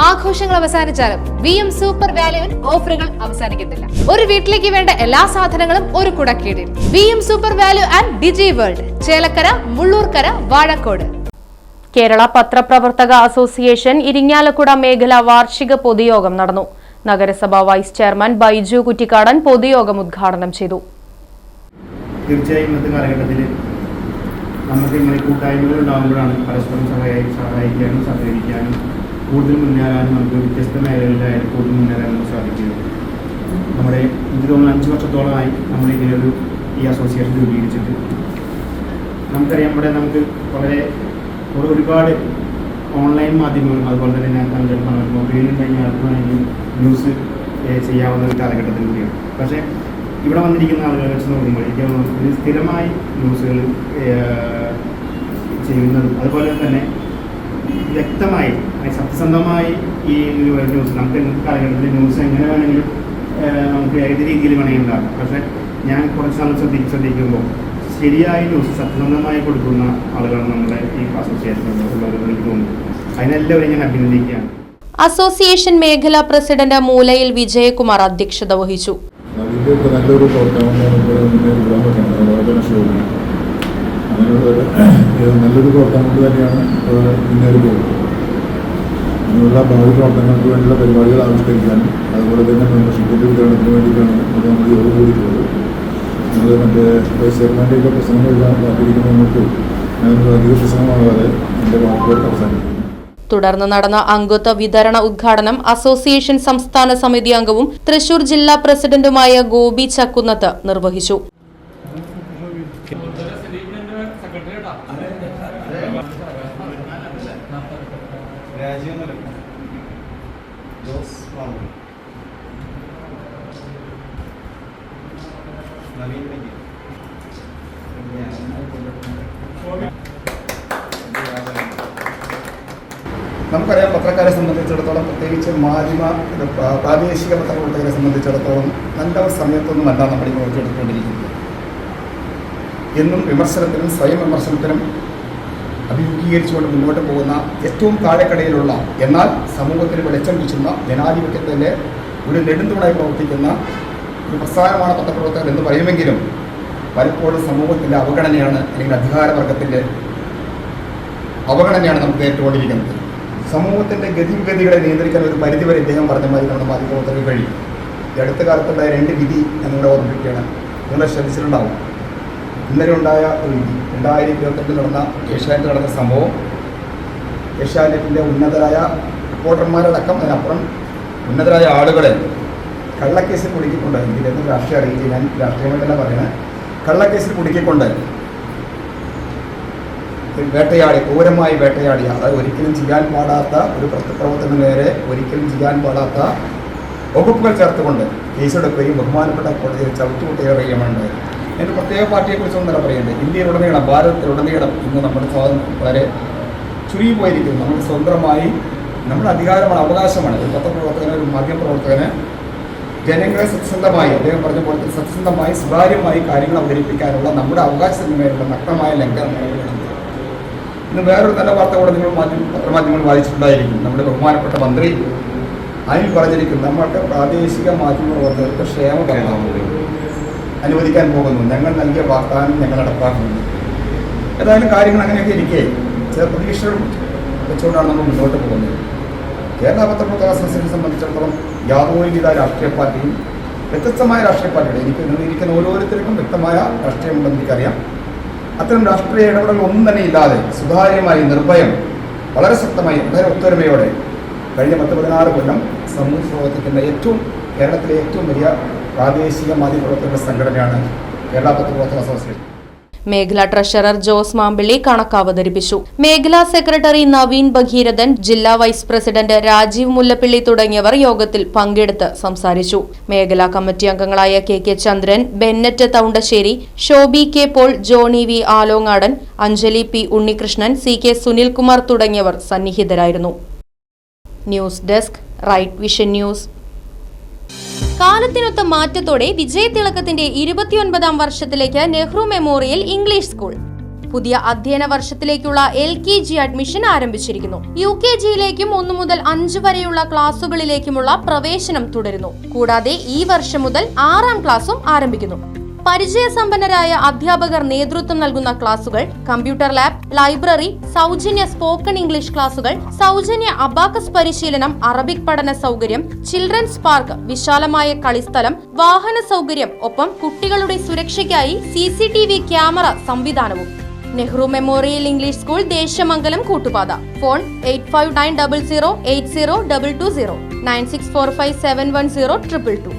ആഘോഷങ്ങൾ അവസാനിച്ചാലും VM super വാല്യുവിൽ ഓഫറുകൾ അവസാനിക്കുന്നില്ല. ഒരു വീട്ടിലേക്ക് വേണ്ട എല്ലാ സാധനങ്ങളും ഒരു കുടക്കീഴിൽ. VM super value and digi world, Chelakkara, Mullurkara, Vazhakode. Kerala പത്രപ്രവർത്തക അസോസിയേഷൻ ഇരിങ്ങാലക്കുട മേഖല വാർഷിക പൊതുയോഗം നടന്നു. നഗരസഭാ വൈസ് ചെയർമാൻ ബൈജു കുറ്റിക്കാടൻ പൊതുയോഗം ഉദ്ഘാടനം ചെയ്തു. തീർച്ചയായും ഇന്നത്തെ കാലഘട്ടത്തിൽ നമുക്ക് ഇങ്ങനെ കൂട്ടായ്മകൾ ഉണ്ടാകുമ്പോഴാണ് പരസ്പരം സഹായിക്കാനും സഹകരിക്കാനും കൂടുതൽ മുന്നേറാനും നമുക്ക് വ്യത്യസ്ത മേഖലകളിലായിട്ട് കൂടുതൽ മുന്നേറാനും സാധിക്കുന്നത്. നമ്മുടെ എനിക്ക് തോന്നുന്നു 5 വർഷത്തോളമായി നമ്മളിങ്ങനെയൊരു ഈ അസോസിയേഷൻ രൂപീകരിച്ചിട്ട് നമുക്കറിയാം. ഇവിടെ നമുക്ക് ഒരുപാട് ഓൺലൈൻ മാധ്യമങ്ങളും അതുപോലെ തന്നെ ഞാൻ കണ്ടെടുക്കണം മൊബൈലുണ്ടെങ്കിൽ ആർക്ക് വേണമെങ്കിലും ന്യൂസ് ചെയ്യാവുന്ന ഒരു കാലഘട്ടത്തിൽ കൂടിയാണ്. പക്ഷേ ഇവിടെ വന്നിരിക്കുന്ന ആളുകളെ വെച്ച് നോക്കുമ്പോൾ എനിക്ക് തോന്നുന്നു സ്ഥിരമായി ന്യൂസുകൾ ചെയ്യുന്നതും അതുപോലെ തന്നെ വ്യക്തമായി സത്യസന്ധമായി ഈ ന്യൂസ് നമുക്ക് ഇന്നത്തെ കാലഘട്ടത്തിൽ ന്യൂസ് എങ്ങനെ വേണമെങ്കിലും നമുക്ക് ഏത് രീതിയിൽ വേണമെങ്കിൽ ഉണ്ടാകും. പക്ഷേ ഞാൻ കുറച്ച് നാൾ ശ്രദ്ധിക്കുമ്പോൾ ശരിയായ ന്യൂസ് സത്യസന്ധമായി കൊടുക്കുന്ന ആളുകളാണ് നമ്മുടെ ഈ അസോസിയേഷനുള്ളവർ തോന്നുന്നു. അതിനെല്ലാവരും ഞാൻ അഭിനന്ദിക്കുകയാണ്. അസോസിയേഷൻ മേഖലാ പ്രസിഡന്റ് മൂലയിൽ വിജയകുമാർ അധ്യക്ഷത വഹിച്ചു. നല്ലൊരു പ്രവർത്തനം കൊണ്ട് തന്നെയാണ് മുന്നേറി പോകുന്നത്. അതിനുള്ള ഭാവി പ്രവർത്തനങ്ങൾക്ക് വേണ്ടിയുള്ള പരിപാടികൾ ആവിഷ്കരിക്കാനും അതുപോലെ തന്നെ മെമ്പർഷിപ്പിൻ്റെ വിതരണത്തിന് വേണ്ടിയിട്ടാണ് നമ്മൾ യോഗം കൂടിയിട്ടുള്ളത്. നമ്മൾ വൈസ് ചെയർമാൻ്റെയൊക്കെ പ്രസംഗം എഴുതാൻ കാത്തിരിക്കുന്ന നമുക്ക് അതിനൊരു അധിക പ്രസംഗമാകാതെ എൻ്റെ വാക്കുകൾ അവസാനിക്കും. തുടർന്ന് നടന്ന അംഗത്വ വിതരണ ഉദ്ഘാടനം അസോസിയേഷൻ സംസ്ഥാന സമിതി അംഗവും തൃശൂർ ജില്ലാ പ്രസിഡന്റുമായ ഗോപി ചക്കുന്നത്ത് നിർവഹിച്ചു. നമുക്കറിയാം, പത്രക്കാരെ സംബന്ധിച്ചിടത്തോളം, പ്രത്യേകിച്ച് പ്രാദേശിക പത്രപ്രവർത്തകരെ സംബന്ധിച്ചിടത്തോളം നല്ല ഒരു സമയത്തൊന്നുമല്ല നമ്മൾ ഈ പ്രവർത്തിച്ചെടുത്തുകൊണ്ടിരിക്കുന്നത്. എന്നും വിമർശനത്തിനും സ്വയം വിമർശനത്തിനും അഭിമുഖീകരിച്ചുകൊണ്ട് മുന്നോട്ട് പോകുന്ന ഏറ്റവും താഴെക്കടയിലുള്ള എന്നാൽ സമൂഹത്തിന് വെളിച്ചം വീശുന്ന ജനാധിപത്യത്തിൻ്റെ ഒരു നെടുന്തുണായി പ്രവർത്തിക്കുന്ന ഒരു പ്രസ്ഥാനമാണ് പത്രപ്രവർത്തകർ എന്ന് പറയുമെങ്കിലും പലപ്പോഴും സമൂഹത്തിൻ്റെ അവഗണനയാണ്, അല്ലെങ്കിൽ അധികാരവർഗത്തിൻ്റെ അവഗണനയാണ് നമുക്ക് നേരിട്ടുകൊണ്ടിരിക്കുന്നത്. സമൂഹത്തിൻ്റെ ഗതിവിഗതികളെ നിയന്ത്രിക്കാൻ ഒരു പരിധിവരെ ഇദ്ദേഹം പറഞ്ഞ മാതിരി നമ്മുടെ മാധ്യമപ്രവർത്തകർ കഴിയും. ഈ അടുത്ത കാലത്തുണ്ടായ 2 വിധി ഞങ്ങളുടെ ഓർമ്മിപ്പിക്കുകയാണ്. നിങ്ങൾ ശ്രദ്ധിച്ചിട്ടുണ്ടാവും. ഇന്നലെ ഉണ്ടായ ഒരു വിധി 2022 നടന്ന ഏഷ്യാനെറ്റ് നടന്ന സംഭവം. ഏഷ്യാനെറ്റിൻ്റെ ഉന്നതരായ റിപ്പോർട്ടർമാരടക്കം അതിനപ്പുറം ഉന്നതരായ ആളുകളെ കള്ളക്കേസിൽ കുടുക്കിക്കൊണ്ട്, ഇതിലെന്ന് രാഷ്ട്രീയം അറിയിച്ച് ഞാൻ രാഷ്ട്രീയമായിട്ടല്ല പറയുന്നത്, കള്ളക്കേസിൽ കുടുക്കിക്കൊണ്ട് വേട്ടയാടി, ക്രൂരമായി വേട്ടയാടിയ, അതായത് ഒരിക്കലും ചെയ്യാൻ പാടാത്ത ഒരു പ്രവർത്തനത്തിന് നേരെ ഒരിക്കലും ചെയ്യാൻ പാടാത്ത വകുപ്പുകൾ ചേർത്തുകൊണ്ട് കേസെടുക്കുകയും ബഹുമാനപ്പെട്ട കോടതിയിൽ ചവിട്ടുകുട്ടിയേറുകയുമാണ്. എൻ്റെ പ്രത്യേക പാർട്ടിയെക്കുറിച്ചൊന്നും നില പറയുന്നത്. ഇന്ത്യയിലുടനീളം, ഭാരതത്തിലുടനീളം ഇന്ന് നമ്മുടെ സ്വാതന്ത്ര്യം വളരെ ചുരുങ്ങിപ്പോയിരിക്കുന്നു. നമുക്ക് സ്വന്തമായി നമ്മുടെ അധികാരമാണ്, അവകാശമാണ്. ഒരു പത്രപ്രവർത്തകന്, ഒരു മാധ്യമപ്രവർത്തകന് ജനങ്ങളെ സത്യസന്ധമായി, അദ്ദേഹം പറഞ്ഞ പോലെ സത്യസന്ധമായി സുതാര്യമായി കാര്യങ്ങൾ അവതരിപ്പിക്കാനുള്ള നമ്മുടെ അവകാശത്തിന് മേലുള്ള നഗ്നമായ ലംഘനം. ഇന്ന് വേറൊരു നല്ല വാർത്ത കൂടെ നിങ്ങൾ പത്രമാധ്യമങ്ങൾ വായിച്ചിട്ടുണ്ടായിരിക്കും. നമ്മുടെ ബഹുമാനപ്പെട്ട മന്ത്രി അതിൽ പറഞ്ഞിരിക്കും, നമ്മൾക്ക് പ്രാദേശിക മാധ്യമപ്രവർത്തകർക്ക് ക്ഷേമ അനുവദിക്കാൻ പോകുന്നു, ഞങ്ങൾ നൽകിയ വാഗ്ദാനം ഞങ്ങൾ നടപ്പാക്കുന്നുണ്ട്. ഏതായാലും കാര്യങ്ങൾ അങ്ങനെയൊക്കെ ഇരിക്കെ ചില പ്രതീക്ഷകൾ വെച്ചുകൊണ്ടാണ് നമ്മൾ മുന്നോട്ട് പോകുന്നത്. കേരള പത്രപ്രവർത്തക അസോസിയേഷനെ സംബന്ധിച്ചിടത്തോളം യാതൊരുവിധ രാഷ്ട്രീയ പാർട്ടിയും, വ്യത്യസ്തമായ രാഷ്ട്രീയ പാർട്ടികൾ, ഇരിക്കുന്ന ഓരോരുത്തർക്കും വ്യക്തമായ രാഷ്ട്രീയമുണ്ടെന്ന് എനിക്കറിയാം. അത്തരം രാഷ്ട്രീയ ഇടപെടൽ ഒന്നും തന്നെ ഇല്ലാതെ സുതാര്യമായി, നിർഭയം, വളരെ ശക്തമായി, വളരെ ഒത്തൊരുമയോടെ കഴിഞ്ഞ 10-16 കൊല്ലം സമൂഹത്തിൽ പ്രവർത്തിക്കുന്ന കേരളത്തിലെ ഏറ്റവും വലിയ പ്രാദേശിക മാധ്യമപ്രവർത്തകരുടെ സംഘടനയാണ് കേരള പത്രപ്രവർത്തക അസോസിയേഷൻ. മേഖലാ ട്രഷറർ ജോസ് മാമ്പിള്ളി കണക്ക് അവതരിപ്പിച്ചു. മേഖലാ സെക്രട്ടറി നവീൻ ഭഗീരഥൻ, ജില്ലാ വൈസ് പ്രസിഡന്റ് രാജീവ് മുല്ലപ്പള്ളി തുടങ്ങിയവർ യോഗത്തിൽ പങ്കെടുത്ത് സംസാരിച്ചു. മേഖലാ കമ്മിറ്റി അംഗങ്ങളായ K Chandran, Bennett Thoundassery, Shobi K Paul, Johnny V Alongadan, Anjali P Unnikrishnan, CK Sunilkumar തുടങ്ങിയവർ സന്നിഹിതരായിരുന്നു. News desk, Right Vision news. കാലത്തിനൊത്ത മാറ്റത്തോടെ വിജയതിളക്കത്തിന്റെ 29ാം വർഷത്തിലേക്ക് നെഹ്റു മെമ്മോറിയൽ ഇംഗ്ലീഷ് സ്കൂൾ. പുതിയ അധ്യയന വർഷത്തിലേക്കുള്ള LKG അഡ്മിഷൻ ആരംഭിച്ചിരിക്കുന്നു. UKGയിലേക്കും 1 മുതൽ 5 വരെയുള്ള ക്ലാസുകളിലേക്കുമുള്ള പ്രവേശനം തുടരുന്നു. കൂടാതെ ഈ വർഷം മുതൽ 6ാം ക്ലാസും ആരംഭിക്കുന്നു. പരിചയസമ്പന്നരായ അധ്യാപകർ നേതൃത്വം നൽകുന്ന ക്ലാസുകൾ, കമ്പ്യൂട്ടർ ലാബ്, ലൈബ്രറി, സൗജന്യ സ്പോക്കൺ ഇംഗ്ലീഷ് ക്ലാസുകൾ, സൗജന്യ അബാക്കസ് പരിശീലനം, അറബിക് പഠന സൗകര്യം, ചിൽഡ്രൻസ് പാർക്ക്, വിശാലമായ കളിസ്ഥലം, വാഹന സൗകര്യം, ഒപ്പം കുട്ടികളുടെ സുരക്ഷയ്ക്കായി CCTV ക്യാമറ സംവിധാനവും. Nehru Memorial English School, Deshamangalam, Koottupatha. Phone 8590080220 9645710222.